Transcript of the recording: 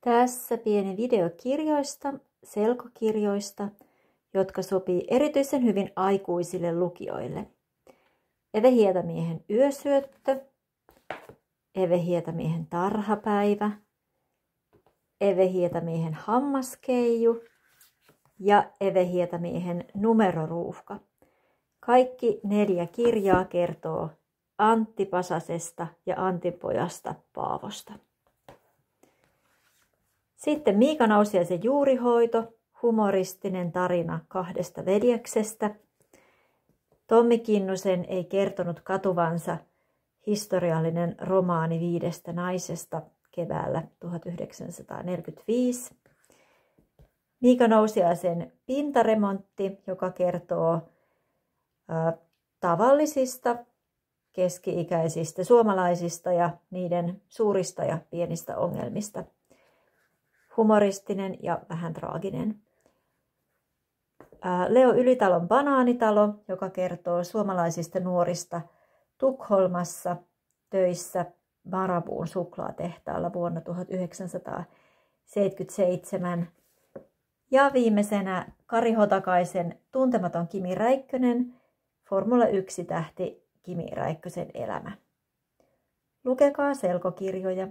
Tässä pieni video kirjoista, selkokirjoista, jotka sopii erityisen hyvin aikuisille lukijoille. Eve Hietamiehen yösyöttö, Eve Hietamiehen tarhapäivä, Eve Hietamiehen hammaskeiju ja Eve Hietamiehen numeroruuhka. Kaikki 4 kirjaa kertoo Antti Pasasesta ja Antin pojasta Paavosta. Sitten Miika Nausiaisen juurihoito, humoristinen tarina 2 veljeksestä. Tommi Kinnusen ei kertonut katuvansa, historiallinen romaani 5 naisesta keväällä 1945. Miika Nausiaisen pintaremontti, joka kertoo tavallisista keski-ikäisistä suomalaisista ja niiden suurista ja pienistä ongelmista. Humoristinen ja vähän traaginen. Leo Ylitalon Banaanitalo, joka kertoo suomalaisista nuorista Tukholmassa töissä Maraboun suklaatehtaalla vuonna 1977. Ja viimeisenä Kari Hotakaisen Tuntematon Kimi Räikkönen, Formula 1-tähti Kimi Räikkösen elämä. Lukekaa selkokirjoja.